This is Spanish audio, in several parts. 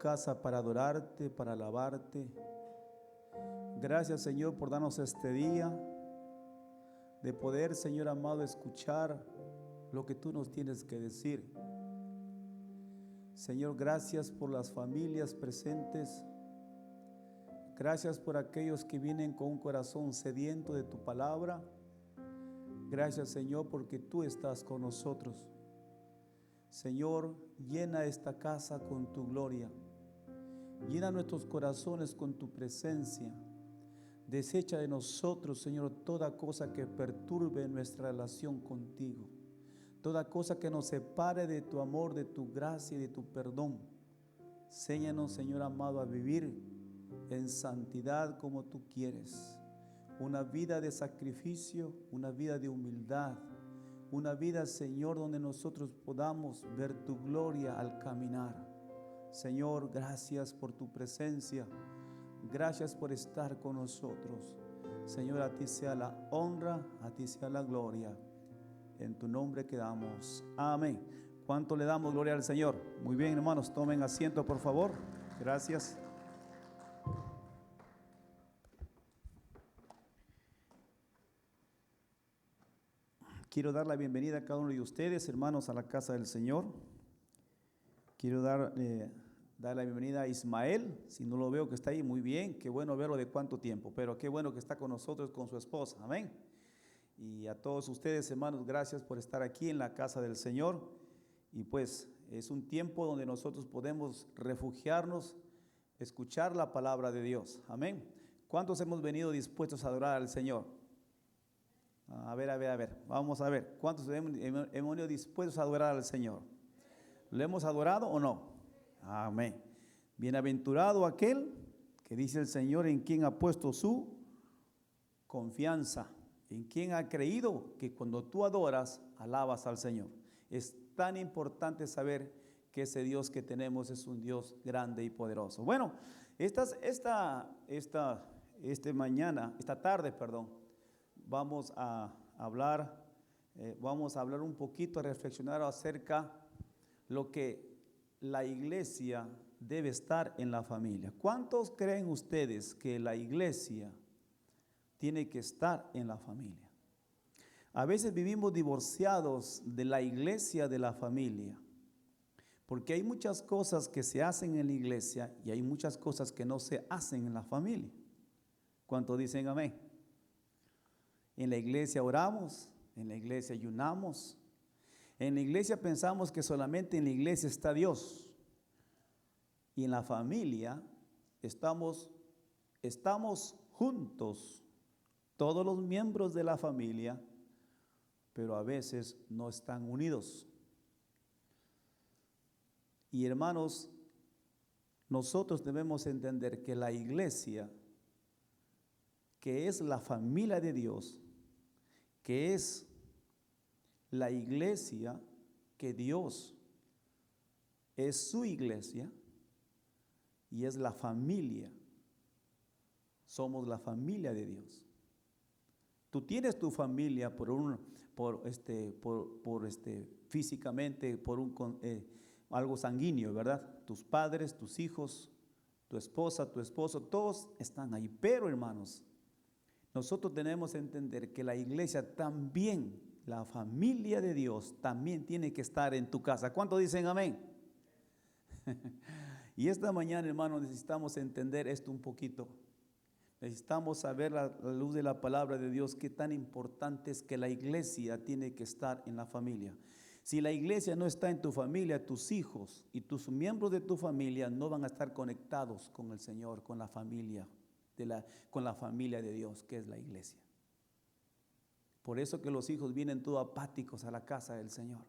casa para adorarte, para alabarte. Gracias, Señor, por darnos este día de poder, Señor amado, escuchar lo que tú nos tienes que decir. Señor, gracias por las familias presentes. Gracias por aquellos que vienen con un corazón sediento de tu palabra. Gracias, Señor, porque tú estás con nosotros. Señor, llena esta casa con tu gloria. Llena nuestros corazones con tu presencia. Desecha de nosotros, Señor, toda cosa que perturbe nuestra relación contigo. Toda cosa que nos separe de tu amor, de tu gracia y de tu perdón. Enséñanos, Señor amado, a vivir en santidad como tú quieres. Una vida de sacrificio, una vida de humildad. Una vida, Señor, donde nosotros podamos ver tu gloria al caminar. Señor, gracias por tu presencia. Gracias por estar con nosotros. Señor, a ti sea la honra, a ti sea la gloria. En tu nombre quedamos. Amén. ¿Cuánto le damos gloria al Señor? Muy bien, hermanos, tomen asiento, por favor. Gracias. Quiero dar la bienvenida a cada uno de ustedes, hermanos, a la casa del Señor. Quiero dar la bienvenida a Ismael. Si no lo veo que está ahí, muy bien. Qué bueno verlo de cuánto tiempo, pero qué bueno que está con nosotros, con su esposa. Amén. Y a todos ustedes, hermanos, gracias por estar aquí en la casa del Señor. Y pues es un tiempo donde nosotros podemos refugiarnos, escuchar la palabra de Dios. Amén. ¿Cuántos hemos venido dispuestos a adorar al Señor? A ver. Vamos a ver. ¿Cuántos hemos venido dispuestos a adorar al Señor? ¿Lo hemos adorado o no? Amén. Bienaventurado aquel que dice el Señor en quien ha puesto su confianza, en quien ha creído que cuando tú adoras, alabas al Señor. Es tan importante saber que ese Dios que tenemos es un Dios grande y poderoso. Bueno, esta tarde, vamos a hablar un poquito, a reflexionar acerca lo que la iglesia debe estar en la familia. ¿Cuántos creen ustedes que la iglesia tiene que estar en la familia? A veces vivimos divorciados de la iglesia, de la familia, porque hay muchas cosas que se hacen en la iglesia y hay muchas cosas que no se hacen en la familia. ¿Cuántos dicen amén? En la iglesia oramos, en la iglesia ayunamos, en la iglesia pensamos que solamente en la iglesia está Dios, y en la familia estamos juntos, todos los miembros de la familia, pero a veces no están unidos. Y hermanos, nosotros debemos entender que la iglesia, que es la familia de Dios, que es la iglesia, que Dios es su iglesia y es la familia. Somos la familia de Dios. Tú tienes tu familia físicamente, algo sanguíneo, ¿verdad? Tus padres, tus hijos, tu esposa, tu esposo, todos están ahí. Pero, hermanos, nosotros tenemos que entender que la iglesia también, la familia de Dios, también tiene que estar en tu casa. ¿Cuántos dicen amén? Y esta mañana, hermanos, necesitamos entender esto un poquito. Necesitamos saber la luz de la palabra de Dios, qué tan importante es que la iglesia tiene que estar en la familia. Si la iglesia no está en tu familia, tus hijos y tus miembros de tu familia no van a estar conectados con el Señor, con la familia de Dios, que es la iglesia. Por eso que los hijos vienen todos apáticos a la casa del Señor.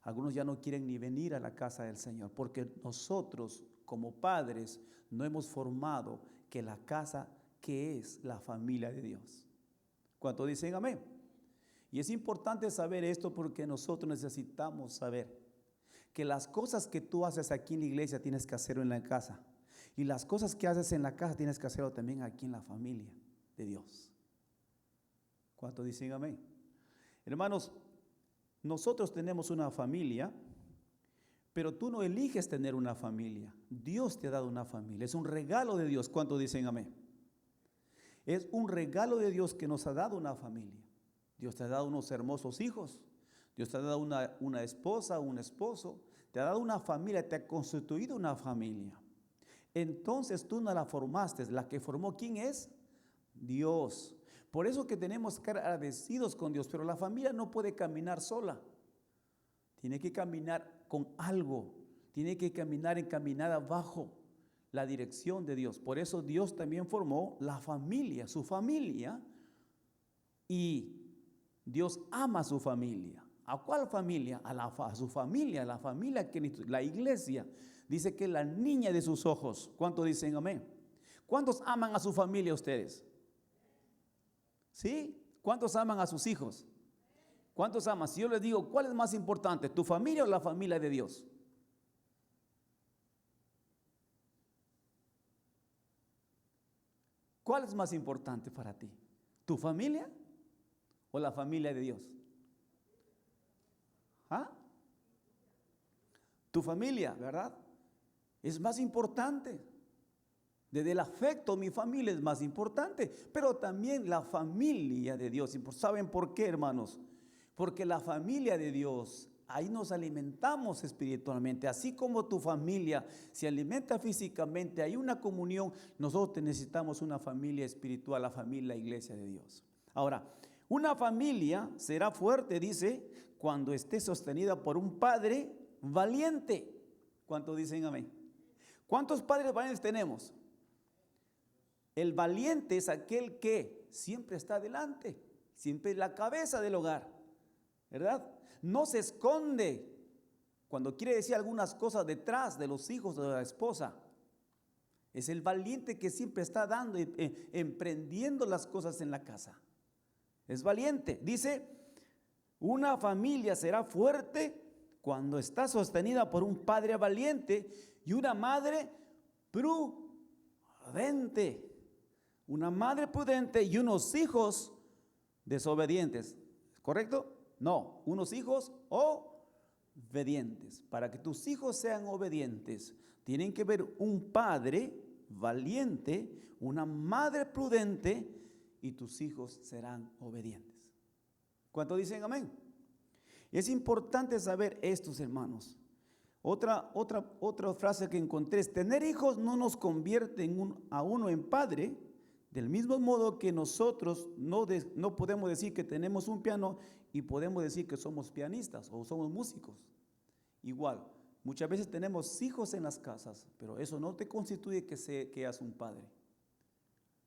Algunos ya no quieren ni venir a la casa del Señor, porque nosotros como padres no hemos formado que la casa que es la familia de Dios. ¿Cuántos dicen amén? Y es importante saber esto porque nosotros necesitamos saber que las cosas que tú haces aquí en la iglesia tienes que hacerlo en la casa. Y las cosas que haces en la casa tienes que hacerlo también aquí en la familia de Dios. ¿Cuántos dicen amén? Hermanos, nosotros tenemos una familia, Pero tú no eliges tener una familia. Dios te ha dado una familia. Es un regalo de Dios. ¿Cuántos dicen amén? Es un regalo de Dios que nos ha dado una familia. Dios te ha dado unos hermosos hijos. Dios te ha dado una esposa, un esposo. Te ha dado una familia, te ha constituido una familia. Entonces tú no la formaste. La que formó, ¿quién es? Dios. Por eso que tenemos que estar agradecidos con Dios. Pero la familia no puede caminar sola. Tiene que caminar con algo. Tiene que caminar encaminada bajo la dirección de Dios. Por eso Dios también formó la familia, su familia. Y Dios ama a su familia. ¿A cuál familia? A su familia, la familia que la iglesia dice que es la niña de sus ojos. ¿Cuántos dicen amén? ¿Cuántos aman a su familia ustedes? ¿Sí? ¿Cuántos aman a sus hijos? ¿Cuántos aman? Si yo les digo, ¿cuál es más importante? ¿Tu familia o la familia de Dios? ¿Cuál es más importante para ti? ¿Tu familia o la familia de Dios? ¿Ah? Tu familia, ¿verdad? Es más importante. Desde el afecto, mi familia es más importante, pero también la familia de Dios. ¿Saben por qué, hermanos? Porque la familia de Dios, ahí nos alimentamos espiritualmente. Así como tu familia se alimenta físicamente, hay una comunión. Nosotros necesitamos una familia espiritual, la familia, la iglesia de Dios. Ahora, una familia será fuerte, dice, cuando esté sostenida por un padre valiente. ¿Cuántos dicen amén? ¿Cuántos padres valientes tenemos? El valiente es aquel que siempre está adelante, siempre es la cabeza del hogar, ¿verdad? No se esconde cuando quiere decir algunas cosas detrás de los hijos de la esposa. Es el valiente que siempre está dando, emprendiendo las cosas en la casa. Es valiente. Dice, una familia será fuerte cuando está sostenida por un padre valiente y una madre prudente. Una madre prudente y unos hijos desobedientes. ¿Correcto? No, unos hijos obedientes. Para que tus hijos sean obedientes, tienen que ver un padre valiente, una madre prudente, y tus hijos serán obedientes. ¿Cuántos dicen amén? Es importante saber estos, hermanos. Otra frase que encontré es: tener hijos no nos convierte a uno en padre. Del mismo modo que nosotros no podemos decir que tenemos un piano y podemos decir que somos pianistas o somos músicos. Igual, muchas veces tenemos hijos en las casas, pero eso no te constituye que seas un padre.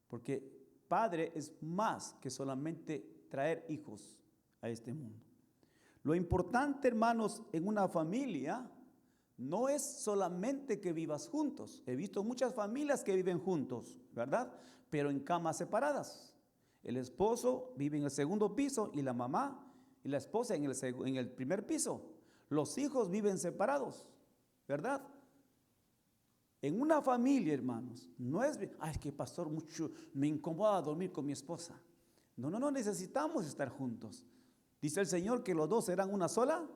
Porque padre es más que solamente traer hijos a este mundo. Lo importante, hermanos, en una familia no es solamente que vivas juntos. He visto muchas familias que viven juntos, ¿verdad? Pero en camas separadas. El esposo vive en el segundo piso y la mamá y la esposa en el primer piso. Los hijos viven separados, ¿verdad? En una familia, hermanos, no es, es que pastor, mucho me incomoda dormir con mi esposa. No necesitamos estar juntos. Dice el Señor que los dos serán una sola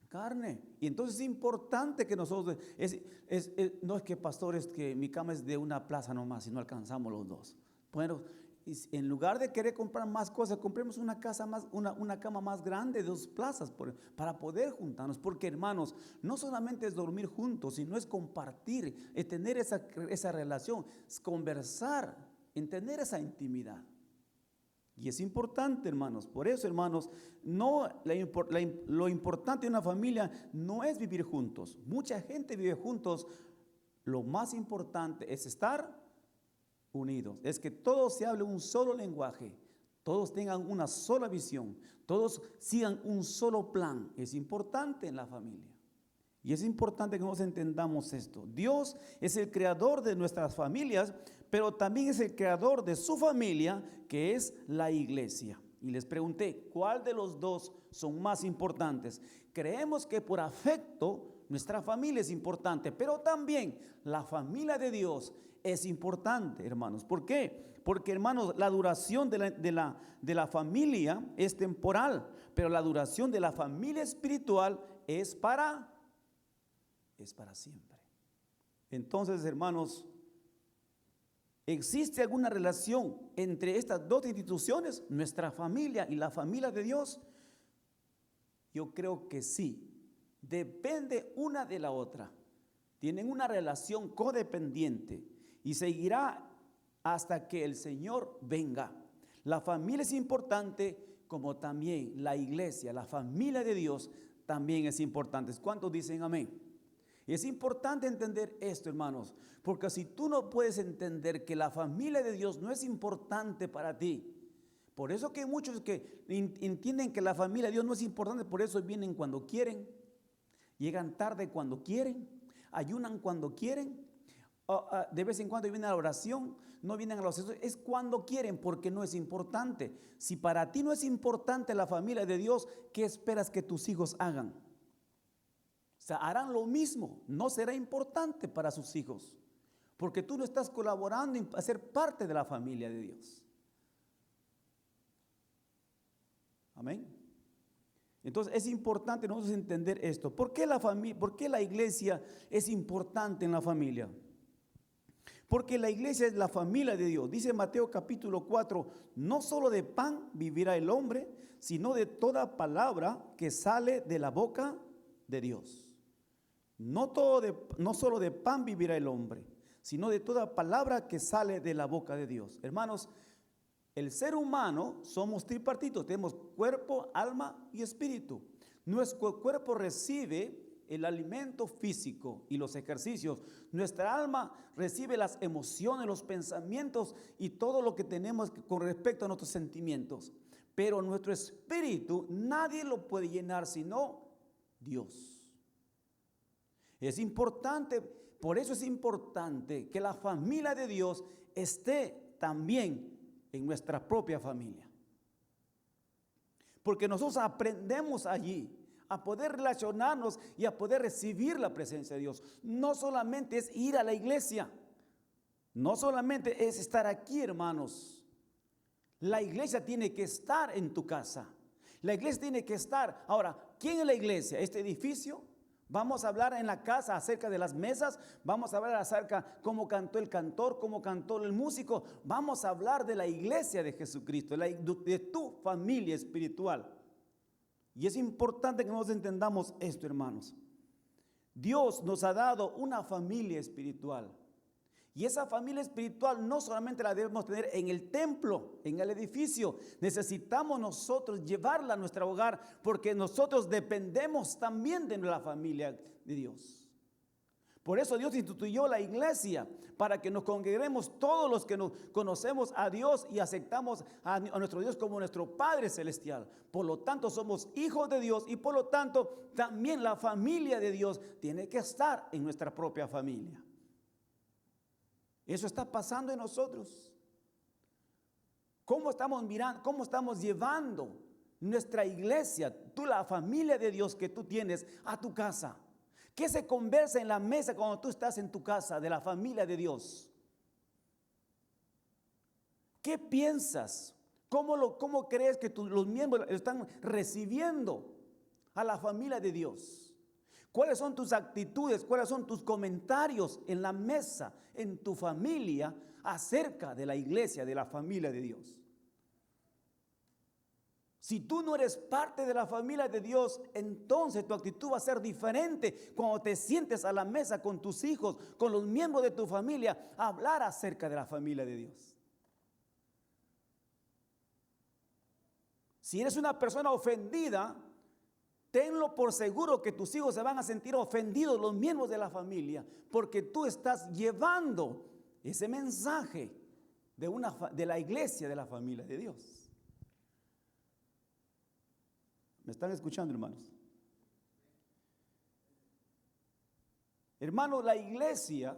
carne. Y entonces es importante que nosotros, no es que pastor, es que mi cama es de una plaza nomás y no alcanzamos los dos. Bueno, en lugar de querer comprar más cosas, compremos una cama más grande de 2 plazas para poder juntarnos. Porque, hermanos, no solamente es dormir juntos, sino es compartir, es tener esa relación, es conversar, en tener esa intimidad. Y es importante, hermanos. Por eso, hermanos, lo importante de una familia no es vivir juntos. Mucha gente vive juntos. Lo más importante es estar unidos. Es que todos se hable un solo lenguaje. Todos tengan una sola visión. Todos sigan un solo plan. Es importante en la familia. Y es importante que nos entendamos esto. Dios es el creador de nuestras familias, pero también es el creador de su familia, que es la iglesia. Y les pregunté, ¿cuál de los dos son más importantes? Creemos que por afecto nuestra familia es importante, pero también la familia de Dios es importante, hermanos. ¿Por qué? Porque, hermanos, la duración de la familia es temporal, pero la duración de la familia espiritual es para es para siempre. Entonces, hermanos, ¿existe alguna relación entre estas dos instituciones, nuestra familia y la familia de Dios? Yo creo que sí. Depende una de la otra. Tienen una relación codependiente y seguirá hasta que el Señor venga. La familia es importante, como también la iglesia, la familia de Dios también es importante. ¿Cuántos dicen amén? Y es importante entender esto, hermanos, porque si tú no puedes entender que la familia de Dios no es importante para ti, por eso que hay muchos que entienden que la familia de Dios no es importante, por eso vienen cuando quieren, llegan tarde cuando quieren, ayunan cuando quieren, de vez en cuando vienen a la oración, no vienen a los estudios, es cuando quieren, porque no es importante. Si para ti no es importante la familia de Dios, ¿qué esperas que tus hijos hagan? O sea, harán lo mismo, no será importante para sus hijos, porque tú no estás colaborando en ser parte de la familia de Dios. Amén. Entonces es importante nosotros entender esto. ¿Por qué la iglesia es importante en la familia? Porque la iglesia es la familia de Dios. Dice Mateo capítulo 4, no solo de pan vivirá el hombre, sino de toda palabra que sale de la boca de Dios. No solo de pan vivirá el hombre, sino de toda palabra que sale de la boca de Dios. Hermanos, el ser humano somos tripartitos, tenemos cuerpo, alma y espíritu. Nuestro cuerpo recibe el alimento físico y los ejercicios. Nuestra alma recibe las emociones, los pensamientos y todo lo que tenemos con respecto a nuestros sentimientos. Pero nuestro espíritu nadie lo puede llenar sino Dios. Es importante, por eso es importante que la familia de Dios esté también en nuestra propia familia. Porque nosotros aprendemos allí a poder relacionarnos y a poder recibir la presencia de Dios. No solamente es ir a la iglesia, no solamente es estar aquí, hermanos. La iglesia tiene que estar en tu casa. La iglesia tiene que estar. Ahora, ¿quién es la iglesia? ¿Este edificio? Vamos a hablar en la casa acerca de las mesas, vamos a hablar acerca cómo cantó el cantor, cómo cantó el músico. Vamos a hablar de la iglesia de Jesucristo, de tu familia espiritual. Y es importante que nosotros entendamos esto, hermanos. Dios nos ha dado una familia espiritual. Y esa familia espiritual no solamente la debemos tener en el templo, en el edificio. Necesitamos nosotros llevarla a nuestro hogar, porque nosotros dependemos también de la familia de Dios. Por eso Dios instituyó la iglesia, para que nos congreguemos todos los que nos conocemos a Dios y aceptamos a nuestro Dios como nuestro Padre Celestial. Por lo tanto, somos hijos de Dios y por lo tanto también la familia de Dios tiene que estar en nuestra propia familia. Eso está pasando en nosotros. ¿Cómo estamos mirando? ¿Cómo estamos llevando nuestra iglesia, la familia de Dios que tú tienes, a tu casa? ¿Qué se conversa en la mesa cuando tú estás en tu casa de la familia de Dios? ¿Qué piensas? ¿Cómo crees que los miembros están recibiendo a la familia de Dios? ¿Cuáles son tus actitudes? ¿Cuáles son tus comentarios en la mesa, en tu familia, acerca de la iglesia, de la familia de Dios? Si tú no eres parte de la familia de Dios, entonces tu actitud va a ser diferente cuando te sientes a la mesa con tus hijos, con los miembros de tu familia, a hablar acerca de la familia de Dios. Si eres una persona ofendida, tenlo por seguro que tus hijos se van a sentir ofendidos, los miembros de la familia, porque tú estás llevando ese mensaje de la iglesia, de la familia de Dios. ¿Me están escuchando, hermanos? Hermanos, la iglesia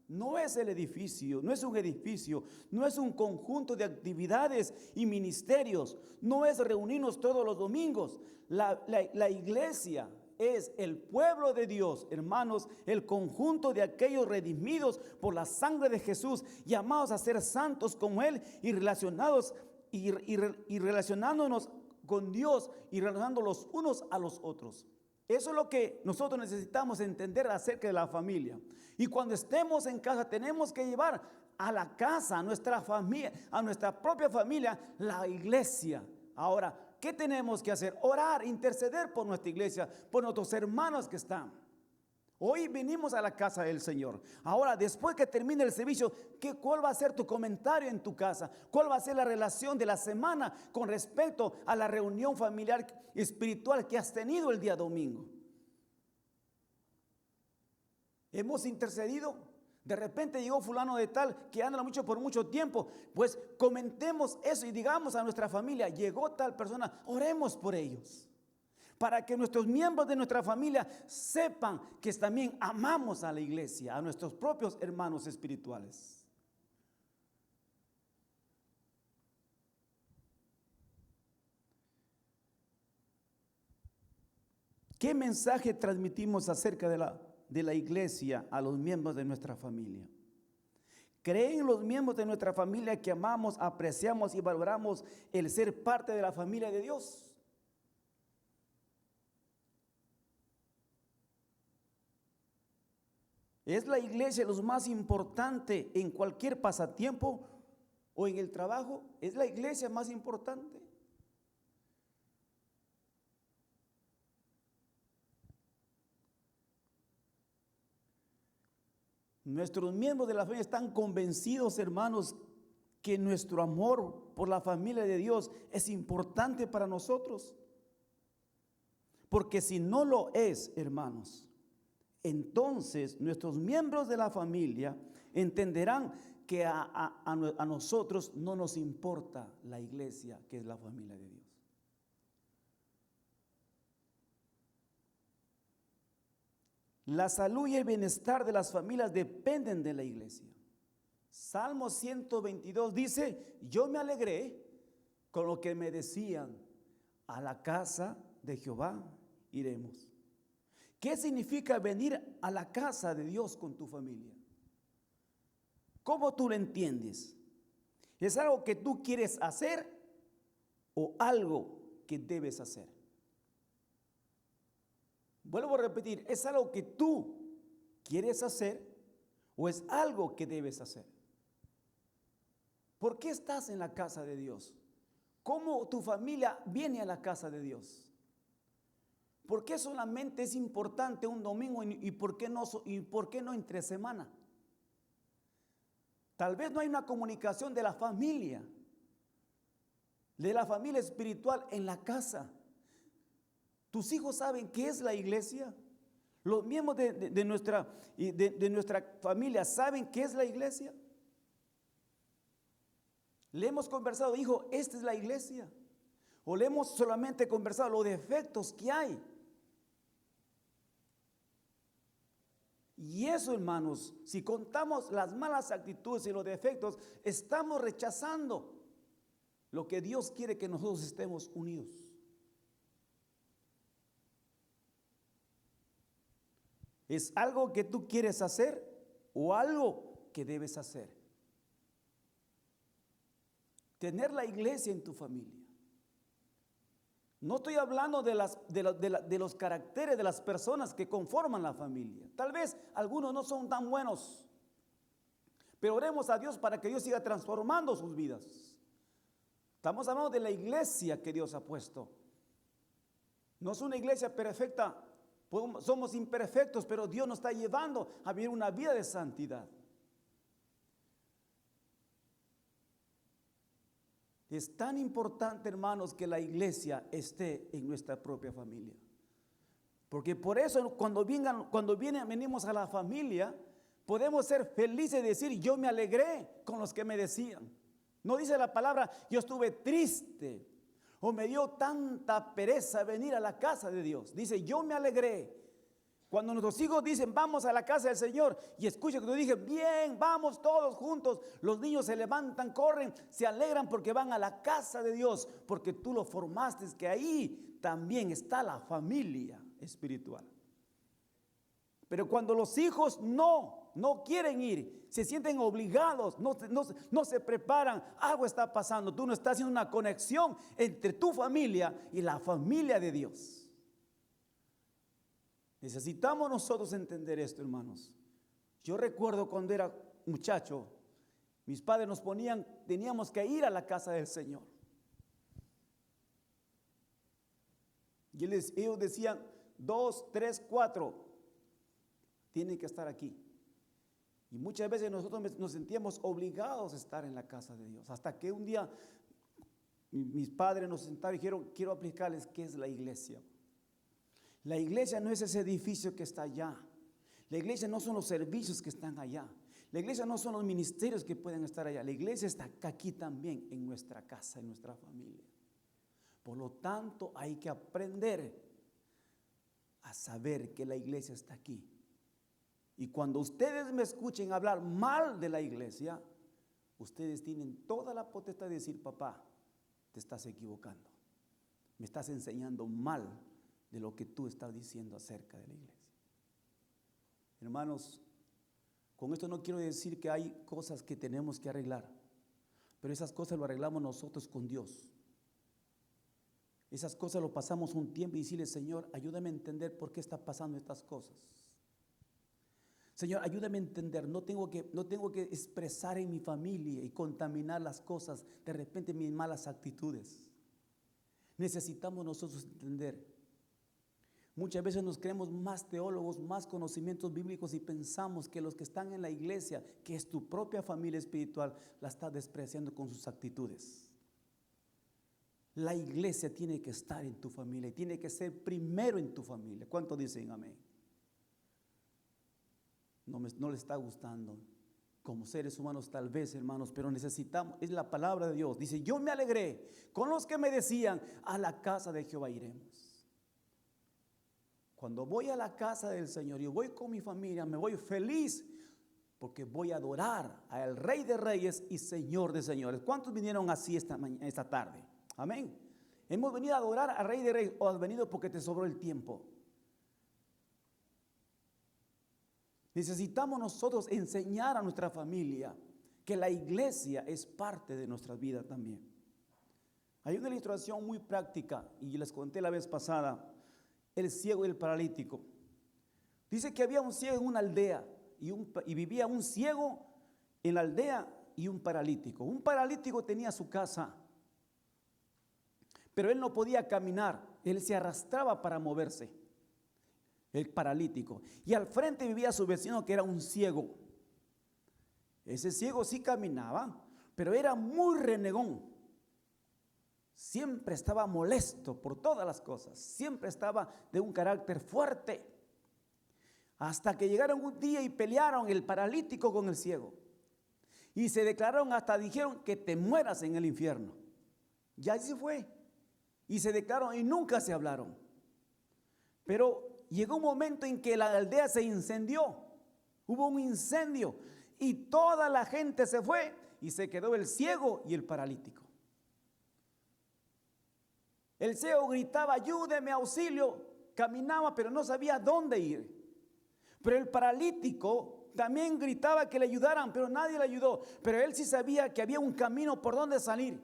no es el edificio, no es un edificio, no es un conjunto de actividades y ministerios, no es reunirnos todos los domingos. La iglesia es el pueblo de Dios, hermanos, el conjunto de aquellos redimidos por la sangre de Jesús, llamados a ser santos como Él y relacionados y relacionándonos con Dios y relacionando los unos a los otros. Eso es lo que nosotros necesitamos entender acerca de la familia. Y cuando estemos en casa tenemos que llevar a la casa, a nuestra familia, a nuestra propia familia, la iglesia. Ahora, ¿qué tenemos que hacer? Orar, interceder por nuestra iglesia, por nuestros hermanos que están. Hoy venimos a la casa del Señor. Ahora, después que termine el servicio, ¿cuál va a ser tu comentario en tu casa? ¿Cuál va a ser la relación de la semana con respecto a la reunión familiar espiritual que has tenido el día domingo? ¿Hemos intercedido? De repente llegó fulano de tal que anda mucho por mucho tiempo. Pues comentemos eso y digamos a nuestra familia, llegó tal persona, oremos por ellos. Para que nuestros miembros de nuestra familia sepan que también amamos a la iglesia, a nuestros propios hermanos espirituales. ¿Qué mensaje transmitimos acerca de la iglesia a los miembros de nuestra familia? ¿Creen los miembros de nuestra familia que amamos, apreciamos y valoramos el ser parte de la familia de Dios? ¿Es la iglesia lo más importante en cualquier pasatiempo o en el trabajo? ¿Es la iglesia más importante? Nuestros miembros de la familia están convencidos, hermanos, que nuestro amor por la familia de Dios es importante para nosotros. Porque si no lo es, hermanos, entonces nuestros miembros de la familia entenderán que a nosotros no nos importa la iglesia, que es la familia de Dios. La salud y el bienestar de las familias dependen de la iglesia. Salmo 122 dice, yo me alegré con lo que me decían, a la casa de Jehová iremos. ¿Qué significa venir a la casa de Dios con tu familia? ¿Cómo tú lo entiendes? ¿Es algo que tú quieres hacer o algo que debes hacer? Vuelvo a repetir, ¿es algo que tú quieres hacer o es algo que debes hacer? ¿Por qué estás en la casa de Dios? ¿Cómo tu familia viene a la casa de Dios? ¿Por qué solamente es importante un domingo y por qué no entre semana? Tal vez no hay una comunicación de la familia espiritual en la casa. ¿Tus hijos saben qué es la iglesia? ¿Los miembros de nuestra familia saben qué es la iglesia? ¿Le hemos conversado, hijo, esta es la iglesia? ¿O le hemos solamente conversado los defectos que hay? Y eso, hermanos, si contamos las malas actitudes y los defectos, estamos rechazando lo que Dios quiere que nosotros estemos unidos. ¿Es algo que tú quieres hacer o algo que debes hacer? Tener la iglesia en tu familia. No estoy hablando de los caracteres de las personas que conforman la familia. Tal vez algunos no son tan buenos, pero oremos a Dios para que Dios siga transformando sus vidas. Estamos hablando de la iglesia que Dios ha puesto. No es una iglesia perfecta. Somos imperfectos, pero Dios nos está llevando a vivir una vida de santidad. Es tan importante, hermanos, que la iglesia esté en nuestra propia familia. Porque por eso cuando venimos a la familia, podemos ser felices y decir, yo me alegré con los que me decían. No dice la palabra, yo estuve triste. O me dio tanta pereza venir a la casa de Dios. Dice, yo me alegré. Cuando nuestros hijos dicen, vamos a la casa del Señor, y escucho que tú dices, bien, vamos todos juntos. Los niños se levantan, corren, se alegran porque van a la casa de Dios, porque tú lo formaste, que ahí también está la familia espiritual. Pero cuando los hijos no quieren ir, se sienten obligados, no se preparan, algo está pasando. Tú no estás haciendo una conexión entre tu familia y la familia de Dios. Necesitamos nosotros entender esto, hermanos. Yo recuerdo cuando era muchacho, mis padres nos ponían, teníamos que ir a la casa del Señor. Y ellos decían, 2, 3, 4, tienen que estar aquí. Y muchas veces nosotros nos sentíamos obligados a estar en la casa de Dios. Hasta que un día mis padres nos sentaron y dijeron, quiero aplicarles qué es la iglesia. La iglesia no es ese edificio que está allá. La iglesia no son los servicios que están allá. La iglesia no son los ministerios que pueden estar allá. La iglesia está aquí también, en nuestra casa, en nuestra familia. Por lo tanto, hay que aprender a saber que la iglesia está aquí. Y cuando ustedes me escuchen hablar mal de la iglesia, ustedes tienen toda la potestad de decir, papá, te estás equivocando. Me estás enseñando mal de lo que tú estás diciendo acerca de la iglesia. Hermanos, con esto no quiero decir que hay cosas que tenemos que arreglar, pero esas cosas lo arreglamos nosotros con Dios. Esas cosas lo pasamos un tiempo y decirle, Señor, ayúdame a entender por qué está pasando estas cosas. Señor, ayúdame a entender, no tengo que expresar en mi familia y contaminar las cosas, de repente mis malas actitudes. Necesitamos nosotros entender. Muchas veces nos creemos más teólogos, más conocimientos bíblicos y pensamos que los que están en la iglesia, que es tu propia familia espiritual, la está despreciando con sus actitudes. La iglesia tiene que estar en tu familia y tiene que ser primero en tu familia. ¿Cuántos dicen amén? No le está gustando. Como seres humanos tal vez, hermanos, pero necesitamos, es la palabra de Dios. Dice, yo me alegré con los que me decían, a la casa de Jehová iremos. Cuando voy a la casa del Señor, yo voy con mi familia, me voy feliz, porque voy a adorar al Rey de Reyes y Señor de Señores. ¿Cuántos vinieron así esta tarde? Amén. Hemos venido a adorar al Rey de Reyes, o has venido porque te sobró el tiempo. Necesitamos nosotros enseñar a nuestra familia que la iglesia es parte de nuestra vida también. Hay una ilustración muy práctica y les conté la vez pasada, el ciego y el paralítico. Dice que había un ciego en una aldea y vivía un ciego en la aldea y un paralítico. Un paralítico tenía su casa, pero él no podía caminar, él se arrastraba para moverse. El paralítico. Y al frente vivía su vecino que era un ciego. Ese ciego sí caminaba, pero era muy renegón. Siempre estaba molesto por todas las cosas. Siempre estaba de un carácter fuerte. Hasta que llegaron un día y pelearon el paralítico con el ciego. Y se declararon, hasta dijeron que te mueras en el infierno. Y así fue. Y se declararon y nunca se hablaron. Pero llegó un momento en que la aldea se incendió, hubo un incendio y toda la gente se fue y se quedó el ciego y el paralítico. El ciego gritaba, ayúdeme, auxilio, caminaba pero no sabía dónde ir. Pero el paralítico también gritaba que le ayudaran, pero nadie le ayudó. Pero él sí sabía que había un camino por donde salir.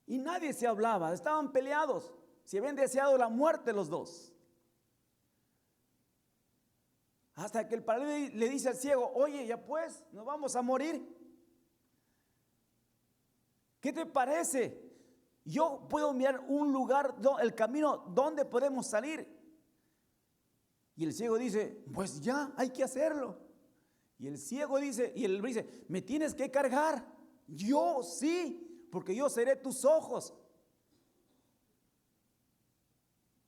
Y nadie se hablaba, estaban peleados. Se habían deseado la muerte los dos. Hasta que el paralítico le dice al ciego, oye, ya pues, nos vamos a morir. ¿Qué te parece? Yo puedo mirar un lugar, el camino donde podemos salir. Y el ciego dice, pues ya, hay que hacerlo. Y el ciego dice, me tienes que cargar. Yo sí, porque yo seré tus ojos.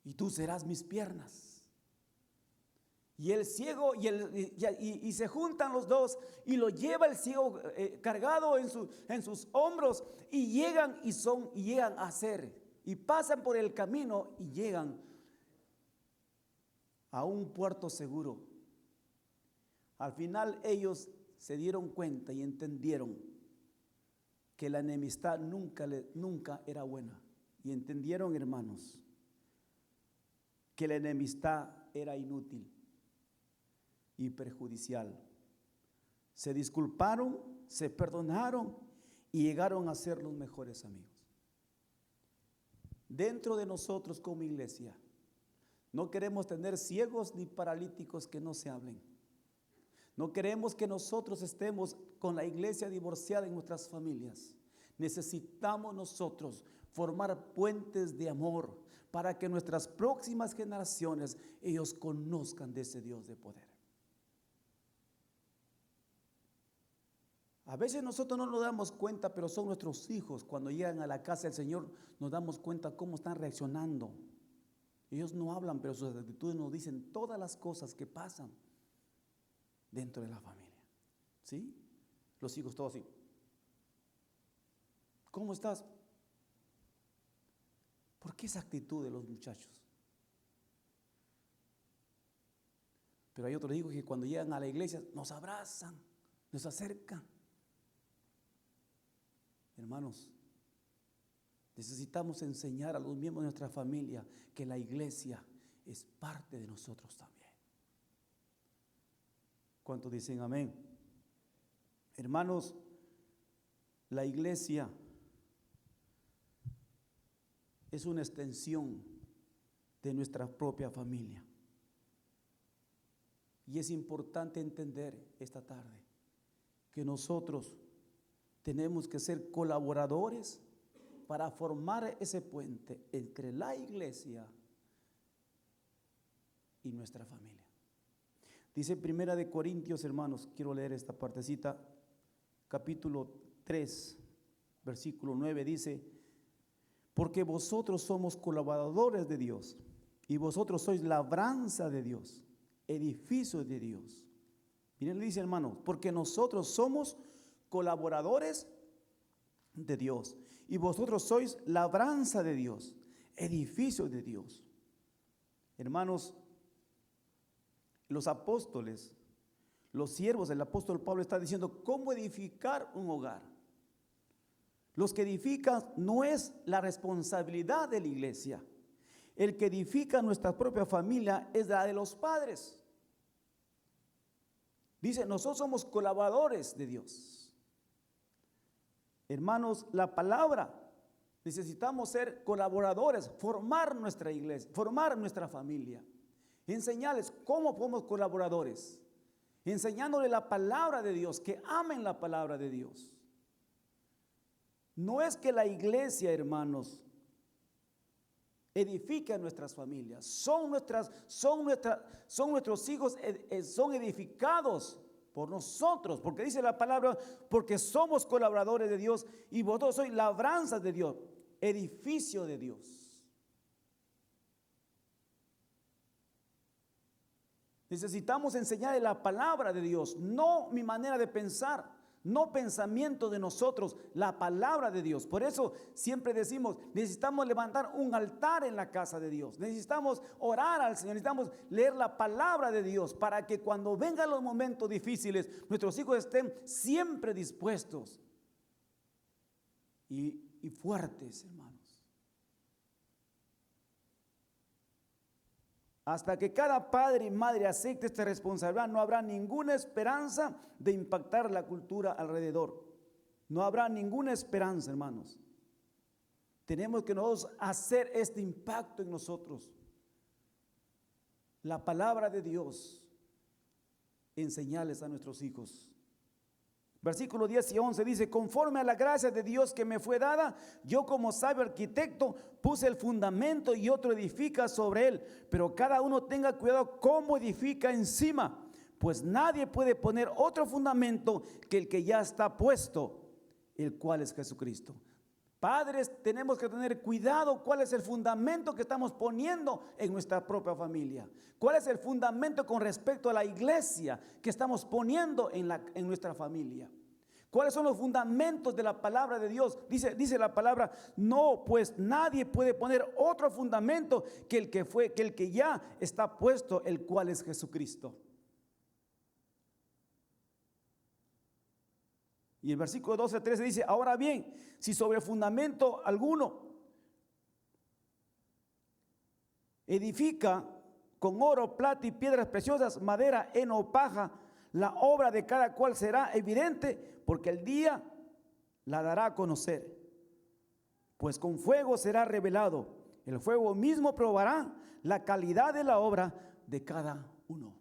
Y tú serás mis piernas. Y el ciego y se juntan los dos y lo lleva el ciego cargado en sus hombros y llegan a hacer y pasan por el camino y llegan a un puerto seguro. Al final ellos se dieron cuenta y entendieron que la enemistad nunca era buena. Y entendieron, hermanos, que la enemistad era inútil y perjudicial. Se disculparon, se perdonaron y llegaron a ser los mejores amigos. Dentro de nosotros como iglesia No queremos tener ciegos ni paralíticos que no se hablen. No queremos que nosotros estemos con la iglesia divorciada en nuestras familias. Necesitamos nosotros formar puentes de amor para que nuestras próximas generaciones, ellos conozcan de ese Dios de poder. A veces nosotros no nos damos cuenta, pero son nuestros hijos. Cuando llegan a la casa del Señor, nos damos cuenta cómo están reaccionando. Ellos no hablan, pero sus actitudes nos dicen todas las cosas que pasan dentro de la familia. ¿Sí? Los hijos todos así. ¿Cómo estás? ¿Por qué esa actitud de los muchachos? Pero hay otros hijos que cuando llegan a la iglesia nos abrazan, nos acercan. Hermanos, necesitamos enseñar a los miembros de nuestra familia que la iglesia es parte de nosotros también. ¿Cuántos dicen amén? Hermanos, la iglesia es una extensión de nuestra propia familia. Y es importante entender esta tarde que nosotros tenemos que ser colaboradores para formar ese puente entre la iglesia y nuestra familia. Dice Primera de Corintios, hermanos, quiero leer esta partecita, capítulo 3, versículo 9, dice: porque vosotros somos colaboradores de Dios, y vosotros sois labranza de Dios, edificio de Dios. Miren, le dice, hermanos, porque nosotros somos colaboradores de Dios, y vosotros sois labranza de Dios, edificio de Dios. Hermanos, los apóstoles, los siervos del apóstol Pablo está diciendo cómo edificar un hogar. Los que edifican no es la responsabilidad de la iglesia. El que edifica nuestra propia familia es la de los padres. Dice, nosotros somos colaboradores de Dios. Hermanos, la palabra, necesitamos ser colaboradores, formar nuestra iglesia, formar nuestra familia. Enseñarles cómo somos colaboradores. Enseñándoles la palabra de Dios, que amen la palabra de Dios. No es que la iglesia, hermanos, edifica nuestras familias. Son nuestros hijos, son edificados por nosotros, porque dice la palabra, porque somos colaboradores de Dios y vosotros sois labranzas de Dios, edificio de Dios. Necesitamos enseñar la palabra de Dios, no mi manera de pensar, no pensamiento de nosotros, la palabra de Dios. Por eso siempre decimos, necesitamos levantar un altar en la casa de Dios, necesitamos orar al Señor, necesitamos leer la palabra de Dios para que cuando vengan los momentos difíciles, nuestros hijos estén siempre dispuestos y fuertes, hermanos. Hasta que cada padre y madre acepte esta responsabilidad, no habrá ninguna esperanza de impactar la cultura alrededor. No habrá ninguna esperanza, hermanos. Tenemos que nosotros hacer este impacto en nosotros. La palabra de Dios, enseñarles a nuestros hijos. Versículo 10 y 11 dice, conforme a la gracia de Dios que me fue dada, yo como sabio arquitecto puse el fundamento y otro edifica sobre él, pero cada uno tenga cuidado cómo edifica encima, pues nadie puede poner otro fundamento que el que ya está puesto, el cual es Jesucristo. Padres, tenemos que tener cuidado cuál es el fundamento que estamos poniendo en nuestra propia familia. ¿Cuál es el fundamento con respecto a la iglesia que estamos poniendo en nuestra familia? ¿Cuáles son los fundamentos de la palabra de Dios? Dice la palabra, no, pues nadie puede poner otro fundamento que el que ya está puesto, el cual es Jesucristo. Y el versículo 12-13 dice, ahora bien, si sobre fundamento alguno edifica con oro, plata y piedras preciosas, madera, heno o paja, la obra de cada cual será evidente, porque el día la dará a conocer, pues con fuego será revelado, El fuego mismo probará la calidad de la obra de cada uno.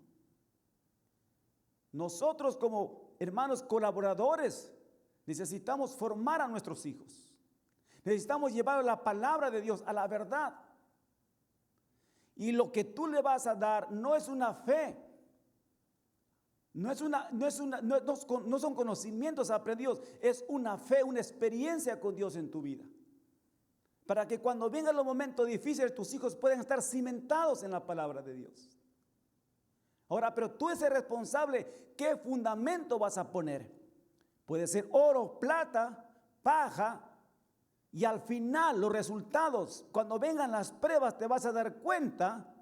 Nosotros como hermanos colaboradores necesitamos formar a nuestros hijos. Necesitamos llevar la palabra de Dios a la verdad. Y lo que tú le vas a dar no es una fe, no son conocimientos aprendidos, es una fe, una experiencia con Dios en tu vida. Para que cuando vengan los momentos difíciles, tus hijos puedan estar cimentados en la palabra de Dios. Ahora, pero tú eres el responsable, ¿qué fundamento vas a poner? Puede ser oro, plata, paja, y al final los resultados, cuando vengan las pruebas, te vas a dar cuenta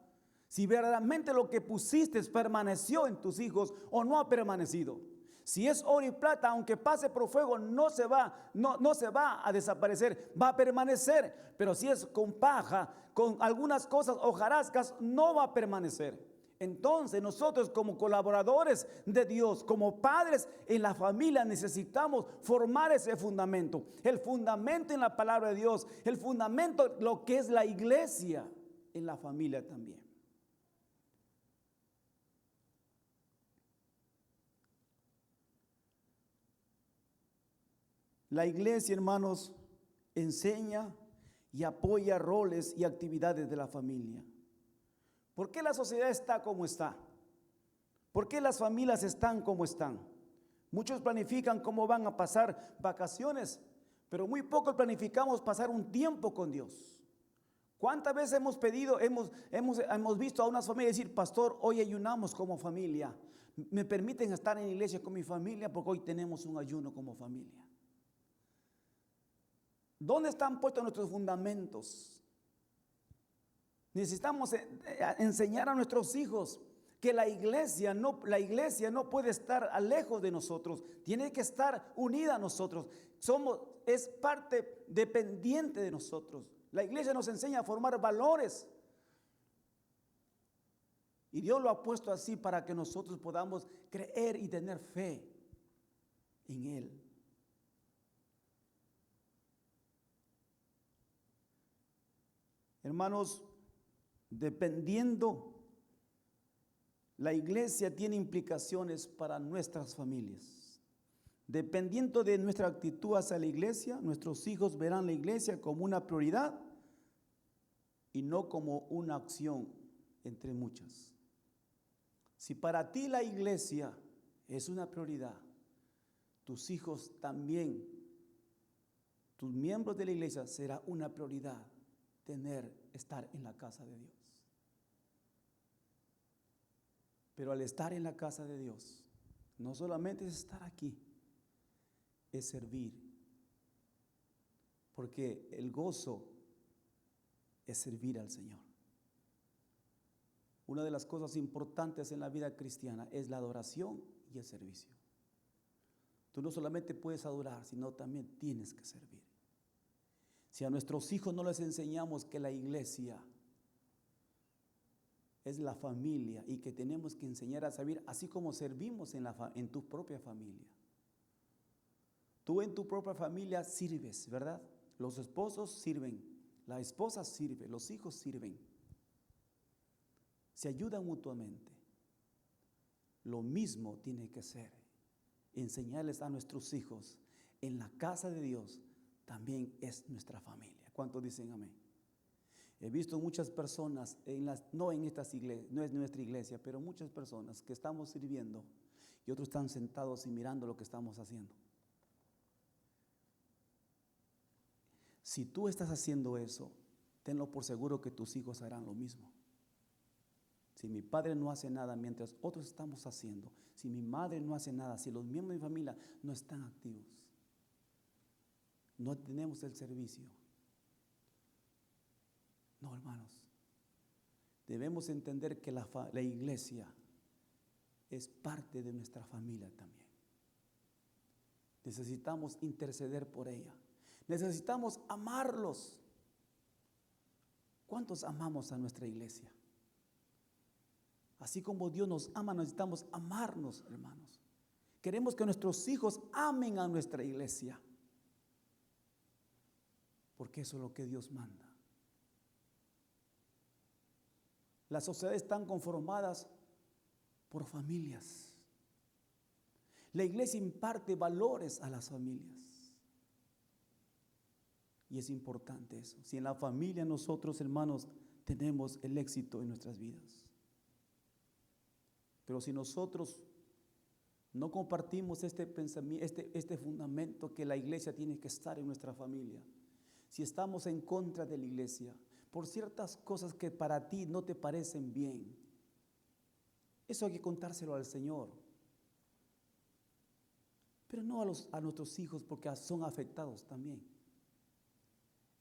si verdaderamente lo que pusiste permaneció en tus hijos o no ha permanecido. Si es oro y plata, aunque pase por fuego, no se va a desaparecer, va a permanecer. Pero si es con paja, con algunas cosas hojarascas, no va a permanecer. Entonces nosotros como colaboradores de Dios, como padres en la familia, necesitamos formar ese fundamento. El fundamento en la palabra de Dios, el fundamento lo que es la iglesia en la familia también. La iglesia, hermanos, enseña y apoya roles y actividades de la familia. ¿Por qué la sociedad está como está? ¿Por qué las familias están como están? Muchos planifican cómo van a pasar vacaciones, pero muy pocos planificamos pasar un tiempo con Dios. ¿Cuántas veces hemos pedido, hemos visto a unas familias decir, pastor, hoy ayunamos como familia? ¿Me permiten estar en la iglesia con mi familia? Porque hoy tenemos un ayuno como familia. ¿Dónde están puestos nuestros fundamentos? Necesitamos enseñar a nuestros hijos que la iglesia no puede estar lejos de nosotros, tiene que estar unida a nosotros. Es parte dependiente de nosotros. La iglesia nos enseña a formar valores. Y Dios lo ha puesto así para que nosotros podamos creer y tener fe en Él. Hermanos, dependiendo, la iglesia tiene implicaciones para nuestras familias. Dependiendo de nuestra actitud hacia la iglesia, nuestros hijos verán la iglesia como una prioridad y no como una acción entre muchas. Si para ti la iglesia es una prioridad, tus hijos también, tus miembros de la iglesia será una prioridad estar en la casa de Dios. Pero al estar en la casa de Dios, no solamente es estar aquí, es servir. Porque el gozo es servir al Señor. Una de las cosas importantes en la vida cristiana es la adoración y el servicio. Tú no solamente puedes adorar, sino también tienes que servir. Si a nuestros hijos no les enseñamos que la iglesia es la familia y que tenemos que enseñar a servir, así como servimos en tu propia familia. Tú en tu propia familia sirves, ¿verdad? Los esposos sirven, la esposa sirve, los hijos sirven. Se ayudan mutuamente. Lo mismo tiene que ser. Enseñarles a nuestros hijos en la casa de Dios también es nuestra familia. ¿Cuántos dicen amén? He visto muchas personas, no en estas iglesias, no es nuestra iglesia, pero muchas personas que estamos sirviendo y otros están sentados y mirando lo que estamos haciendo. Si tú estás haciendo eso, tenlo por seguro que tus hijos harán lo mismo. Si mi padre no hace nada mientras otros estamos haciendo, si mi madre no hace nada, si los miembros de mi familia no están activos, no tenemos el servicio. No, hermanos, debemos entender que la iglesia es parte de nuestra familia también. Necesitamos interceder por ella. Necesitamos amarlos. ¿Cuántos amamos a nuestra iglesia? Así como Dios nos ama, necesitamos amarnos, hermanos. Queremos que nuestros hijos amen a nuestra iglesia, porque eso es lo que Dios manda. Las sociedades están conformadas por familias. La iglesia imparte valores a las familias. Y es importante eso. Si en la familia nosotros, hermanos, tenemos el éxito en nuestras vidas. Pero si nosotros no compartimos este pensamiento, este fundamento que la iglesia tiene que estar en nuestra familia, si estamos en contra de la iglesia por ciertas cosas que para ti no te parecen bien, eso hay que contárselo al Señor. Pero no a nuestros hijos, porque son afectados también.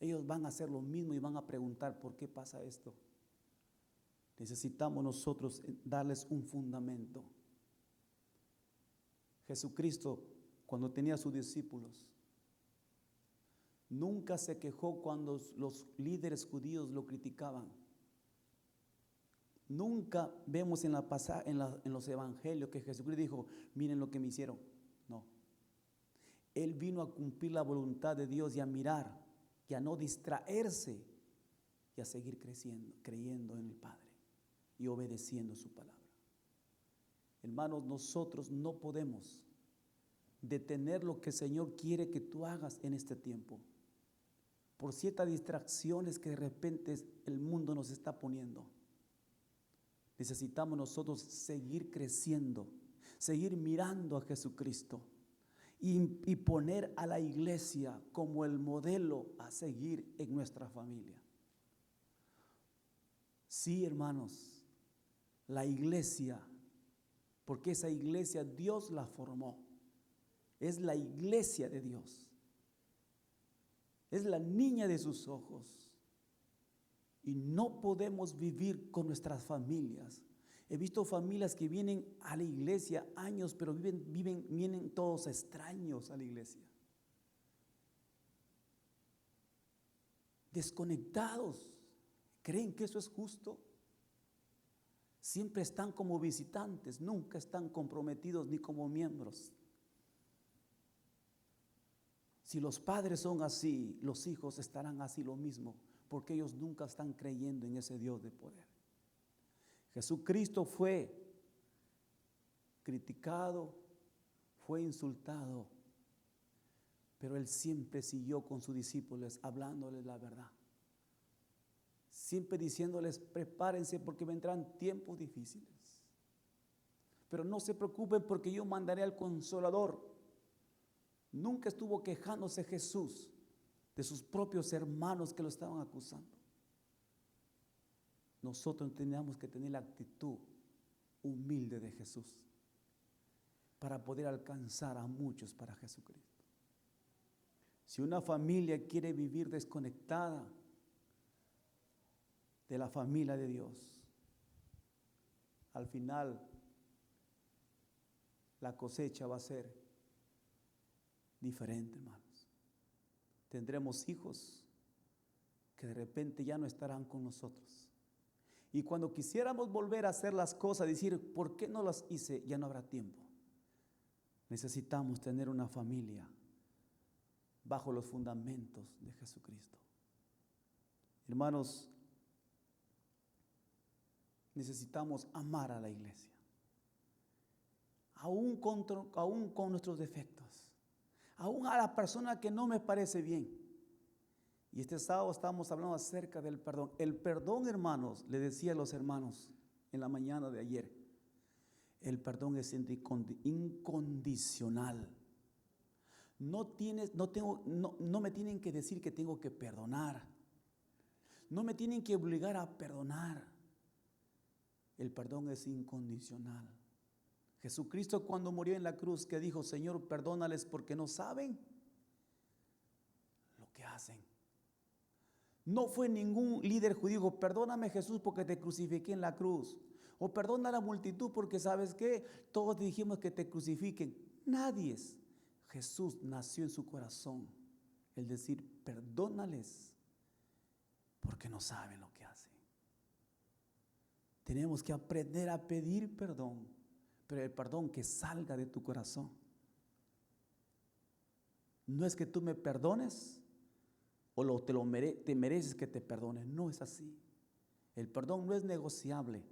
Ellos van a hacer lo mismo y van a preguntar por qué pasa esto. Necesitamos nosotros darles un fundamento. Jesucristo, cuando tenía a sus discípulos, nunca se quejó cuando los líderes judíos lo criticaban. Nunca vemos en los evangelios que Jesucristo dijo, miren lo que me hicieron. No. Él vino a cumplir la voluntad de Dios y a mirar y a no distraerse y a seguir creyendo en el Padre y obedeciendo su palabra. Hermanos, nosotros no podemos detener lo que el Señor quiere que tú hagas en este tiempo por ciertas distracciones que de repente el mundo nos está poniendo. Necesitamos nosotros seguir creciendo, seguir mirando a Jesucristo y poner a la iglesia como el modelo a seguir en nuestra familia. Sí, hermanos, la iglesia, porque esa iglesia Dios la formó, es la iglesia de Dios, es la niña de sus ojos. Y no podemos vivir con nuestras familias. He visto familias que vienen a la iglesia años, pero vienen todos extraños a la iglesia. Desconectados. ¿Creen que eso es justo? Siempre están como visitantes, nunca están comprometidos ni como miembros. Si los padres son así, los hijos estarán así lo mismo, porque ellos nunca están creyendo en ese Dios de poder. Jesucristo fue criticado, fue insultado, pero Él siempre siguió con sus discípulos hablándoles la verdad. Siempre diciéndoles, prepárense porque vendrán tiempos difíciles. Pero no se preocupen porque yo mandaré al Consolador. Nunca estuvo quejándose Jesús de sus propios hermanos que lo estaban acusando. Nosotros teníamos que tener la actitud humilde de Jesús para poder alcanzar a muchos para Jesucristo. Si una familia quiere vivir desconectada de la familia de Dios, al final la cosecha va a ser diferente, hermanos. Tendremos hijos que de repente ya no estarán con nosotros. Y cuando quisiéramos volver a hacer las cosas, decir, ¿por qué no las hice? Ya no habrá tiempo. Necesitamos tener una familia bajo los fundamentos de Jesucristo. Hermanos, necesitamos amar a la iglesia, aún con nuestros defectos, aún a la persona que no me parece bien. Y este sábado estamos hablando acerca del perdón. El perdón, hermanos, le decía a los hermanos en la mañana de ayer, el perdón es incondicional. No me tienen que decir que tengo que perdonar. No me tienen que obligar a perdonar. El perdón es incondicional. Jesucristo cuando murió en la cruz, que dijo, Señor, perdónales porque no saben lo que hacen. No fue ningún líder judío, perdóname Jesús porque te crucifiqué en la cruz. O perdona a la multitud porque ¿sabes qué? Todos dijimos que te crucifiquen. Nadie. Jesús nació en su corazón el decir, perdónales porque no saben lo que hacen. Tenemos que aprender a pedir perdón, pero el perdón que salga de tu corazón. No es que tú me perdones o te mereces que te perdone. No es así. El perdón no es negociable.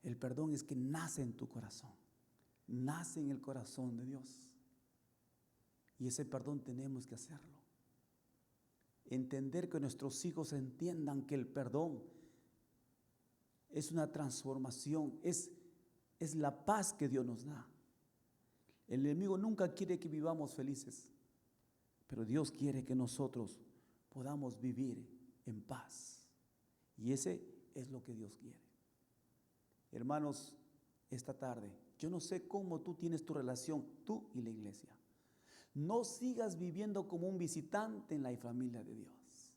El perdón es que nace en tu corazón, nace en el corazón de Dios. Y ese perdón tenemos que hacerlo. Entender que nuestros hijos entiendan que el perdón es una transformación, es la paz que Dios nos da. El enemigo nunca quiere que vivamos felices, pero Dios quiere que nosotros podamos vivir en paz. Y ese es lo que Dios quiere. Hermanos, esta tarde, yo no sé cómo tú tienes tu relación, tú y la iglesia. No sigas viviendo como un visitante en la familia de Dios.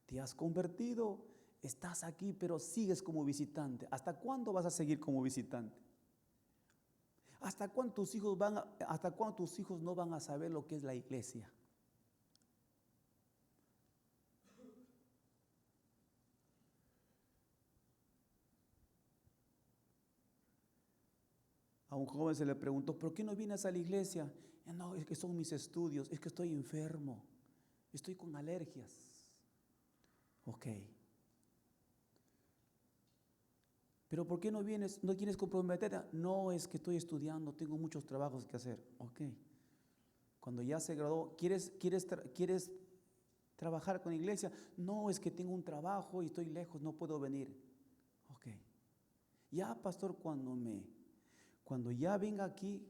Te has convertido, estás aquí, pero sigues como visitante. ¿Hasta cuándo vas a seguir como visitante? ¿Hasta cuándo tus hijos no van a saber lo que es la iglesia? A un joven se le preguntó, ¿por qué no vienes a la iglesia? No, es que son mis estudios, es que estoy enfermo, estoy con alergias. Ok. ¿Pero por qué no vienes? ¿No quieres comprometerte? No, es que estoy estudiando, tengo muchos trabajos que hacer. Ok. Cuando ya se graduó, ¿quieres trabajar con la iglesia? No, es que tengo un trabajo y estoy lejos, no puedo venir. Ok. Ya, pastor, cuando ya venga aquí,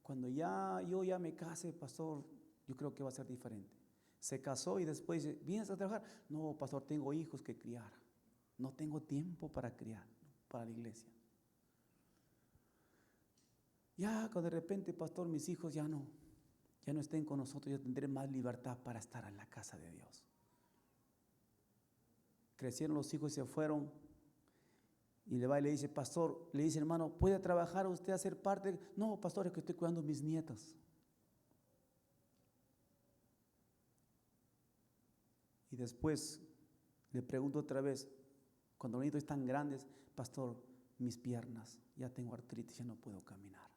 cuando yo ya me case, pastor, yo creo que va a ser diferente. Se casó y después dice, ¿vienes a trabajar? No, pastor, tengo hijos que criar. No tengo tiempo para criar, para la iglesia. Ya, cuando de repente, pastor, mis hijos ya no estén con nosotros, yo tendré más libertad para estar en la casa de Dios. Crecieron los hijos y se fueron. Y le va y le dice, pastor, le dice, hermano, ¿puede trabajar usted a ser parte? No, pastor, es que estoy cuidando a mis nietas. Y después le pregunto otra vez, cuando los nietos están grandes, pastor, mis piernas, ya tengo artritis, ya no puedo caminar.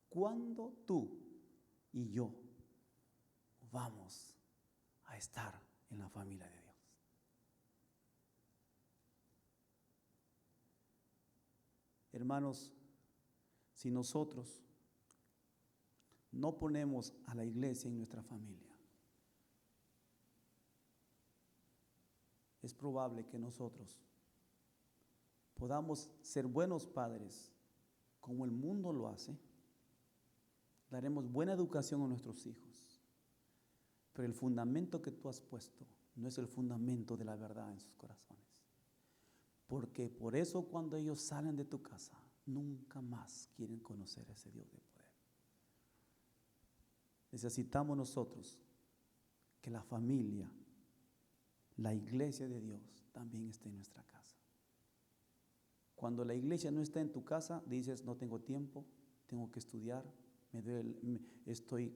¿Cuándo tú y yo vamos a estar en la familia de Dios? Hermanos, si nosotros no ponemos a la iglesia en nuestra familia, es probable que nosotros podamos ser buenos padres como el mundo lo hace, daremos buena educación a nuestros hijos, pero el fundamento que tú has puesto no es el fundamento de la verdad en sus corazones. Porque por eso cuando ellos salen de tu casa, nunca más quieren conocer a ese Dios de poder. Necesitamos nosotros que la familia, la iglesia de Dios, también esté en nuestra casa. Cuando la iglesia no está en tu casa, dices, no tengo tiempo, tengo que estudiar,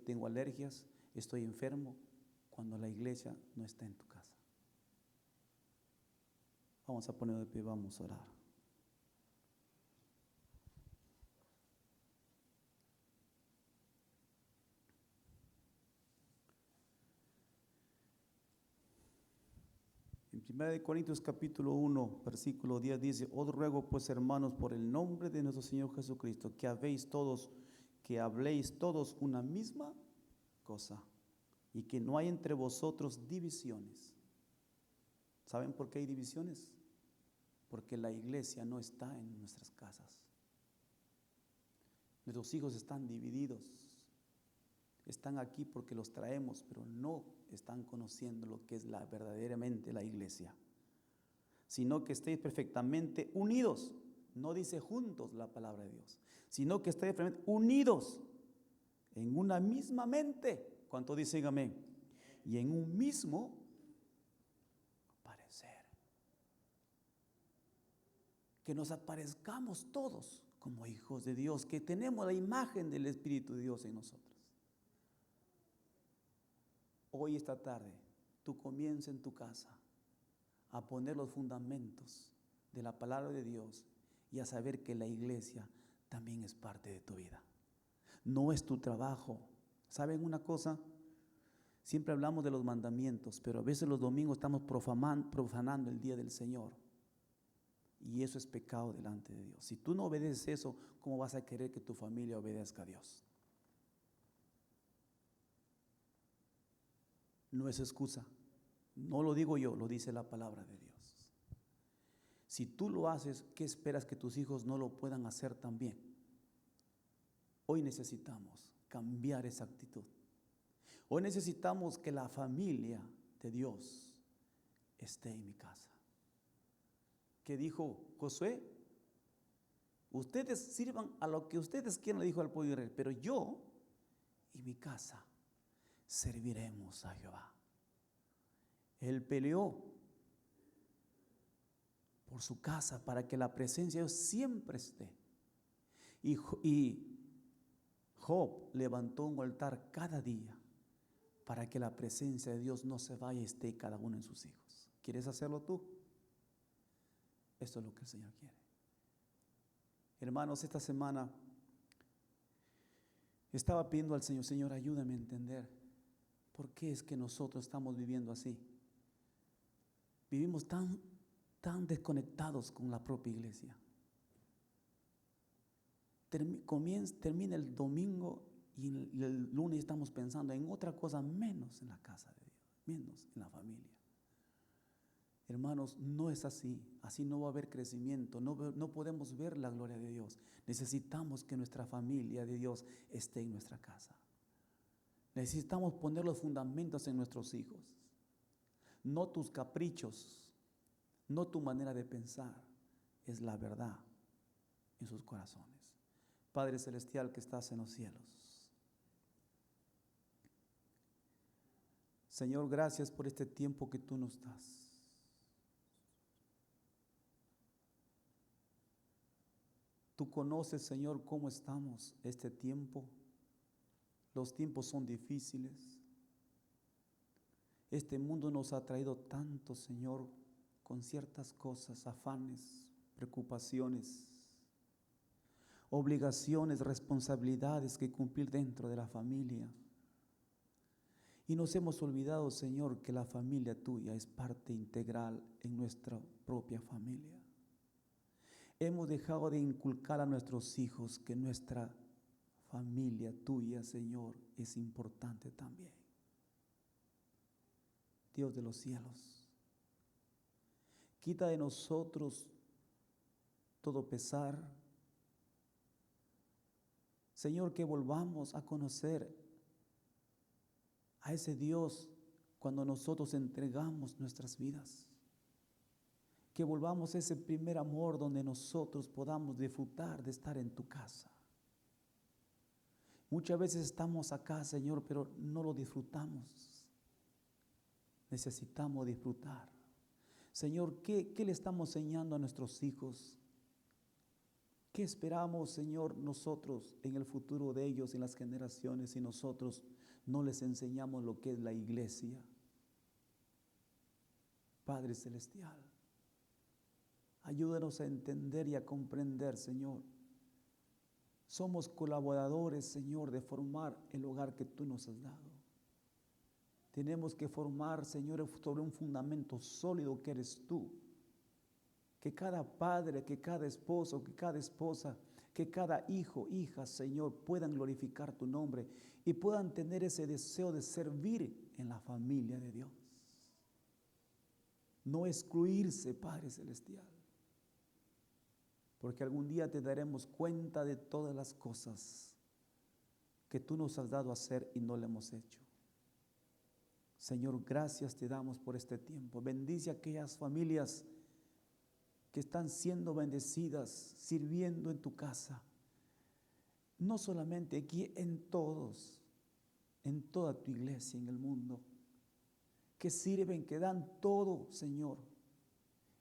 tengo alergias, estoy enfermo. Cuando la iglesia no está en tu casa. Vamos a poner de pie, vamos a orar. En 1 Corintios capítulo 1, versículo 10 dice, os ruego pues, hermanos, por el nombre de nuestro Señor Jesucristo, que habléis todos una misma cosa y que no hay entre vosotros divisiones. ¿Saben por qué hay divisiones? Porque la iglesia no está en nuestras casas. Nuestros hijos están divididos. Están aquí porque los traemos, pero no están conociendo lo que es verdaderamente la iglesia. Sino que estéis perfectamente unidos. No dice juntos la palabra de Dios, sino que estéis perfectamente unidos en una misma mente. ¿Cuánto dicen amén? Y en un mismo parecer. Que nos aparezcamos todos como hijos de Dios, que tenemos la imagen del Espíritu de Dios en nosotros. Hoy, esta tarde, tú comienza en tu casa a poner los fundamentos de la palabra de Dios y a saber que la iglesia también es parte de tu vida. No es tu trabajo. ¿Saben una cosa? Siempre hablamos de los mandamientos, pero a veces los domingos estamos profanando el día del Señor. Y eso es pecado delante de Dios. Si tú no obedeces eso, ¿cómo vas a querer que tu familia obedezca a Dios? No es excusa. No lo digo yo, lo dice la palabra de Dios. Si tú lo haces, ¿qué esperas que tus hijos no lo puedan hacer también? Hoy necesitamos cambiar esa actitud. Hoy necesitamos que la familia de Dios esté en mi casa. ¿Qué dijo Josué? Ustedes sirvan a lo que ustedes quieran, le dijo al pueblo de Israel, pero yo y mi casa serviremos a Jehová. Él peleó por su casa para que la presencia de Dios siempre esté. Y Job levantó un altar cada día para que la presencia de Dios no se vaya y esté cada uno en sus hijos. ¿Quieres hacerlo tú? Esto es lo que el Señor quiere. Hermanos, esta semana estaba pidiendo al Señor, Señor, ayúdame a entender por qué es que nosotros estamos viviendo así. Vivimos tan desconectados con la propia iglesia. Termina el domingo y el lunes estamos pensando en otra cosa menos en la casa de Dios, menos en la familia. Hermanos, no es así. Así no va a haber crecimiento. No podemos ver la gloria de Dios. Necesitamos que nuestra familia de Dios esté en nuestra casa. Necesitamos poner los fundamentos en nuestros hijos. No tus caprichos, no tu manera de pensar, es la verdad en sus corazones. Padre Celestial que estás en los cielos. Señor, gracias por este tiempo que tú nos das. Tú conoces, Señor, cómo estamos este tiempo. Los tiempos son difíciles. Este mundo nos ha traído tanto, Señor, con ciertas cosas, afanes, preocupaciones, obligaciones, responsabilidades que cumplir dentro de la familia. Y nos hemos olvidado, Señor, que la familia tuya es parte integral en nuestra propia familia. Hemos dejado de inculcar a nuestros hijos que nuestra familia tuya, Señor, es importante también. Dios de los cielos, quita de nosotros todo pesar. Señor, que volvamos a conocer a ese Dios cuando nosotros entregamos nuestras vidas. Que volvamos a ese primer amor donde nosotros podamos disfrutar de estar en tu casa. Muchas veces estamos acá, Señor, pero no lo disfrutamos. Necesitamos disfrutar. Señor, ¿qué le estamos enseñando a nuestros hijos? ¿Qué esperamos, Señor, nosotros en el futuro de ellos, en las generaciones, si nosotros no les enseñamos lo que es la iglesia? Padre Celestial, ayúdanos a entender y a comprender, Señor. Somos colaboradores, Señor, de formar el hogar que tú nos has dado. Tenemos que formar, Señor, sobre un fundamento sólido que eres tú. Que cada padre, que cada esposo, que cada esposa, que cada hijo, hija, Señor, puedan glorificar tu nombre y puedan tener ese deseo de servir en la familia de Dios. No excluirse, Padre Celestial. Porque algún día te daremos cuenta de todas las cosas que tú nos has dado a hacer y no lo hemos hecho. Señor, gracias te damos por este tiempo. Bendice a aquellas familias que están siendo bendecidas, sirviendo en tu casa. No solamente aquí, en todos, en toda tu iglesia en el mundo. Que sirven, que dan todo, Señor.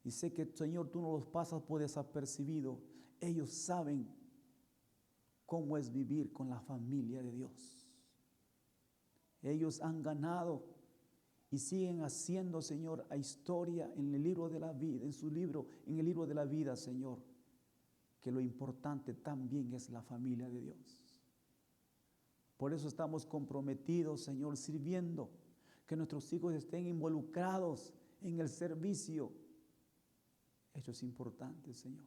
Y sé que, Señor, tú no los pasas por desapercibido. Ellos saben cómo es vivir con la familia de Dios. Ellos han ganado y siguen haciendo, Señor, a historia en el libro de la vida, en su libro, en el libro de la vida, Señor, que lo importante también es la familia de Dios. Por eso estamos comprometidos, Señor, sirviendo que nuestros hijos estén involucrados en el servicio. Eso es importante, Señor.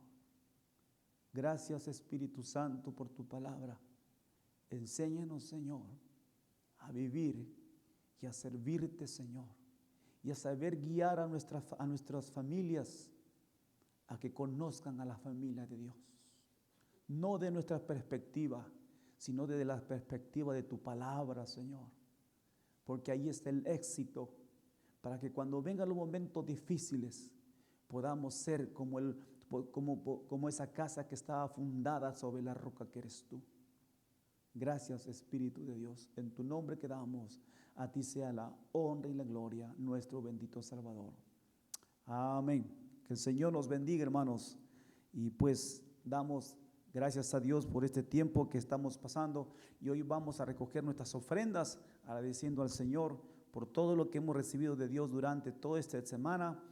Gracias, Espíritu Santo, por tu palabra. Enséñanos, Señor, a vivir y a servirte, Señor, y a saber guiar a nuestras familias a que conozcan a la familia de Dios. No de nuestra perspectiva, sino desde la perspectiva de tu palabra, Señor. Porque ahí está el éxito, para que cuando vengan los momentos difíciles, podamos ser como esa casa que estaba fundada sobre la roca que eres tú. Gracias, Espíritu de Dios. En tu nombre que damos, a ti sea la honra y la gloria, nuestro bendito Salvador. Amén. Que el Señor nos bendiga, hermanos. Y pues damos gracias a Dios por este tiempo que estamos pasando. Y hoy vamos a recoger nuestras ofrendas, agradeciendo al Señor por todo lo que hemos recibido de Dios durante toda esta semana.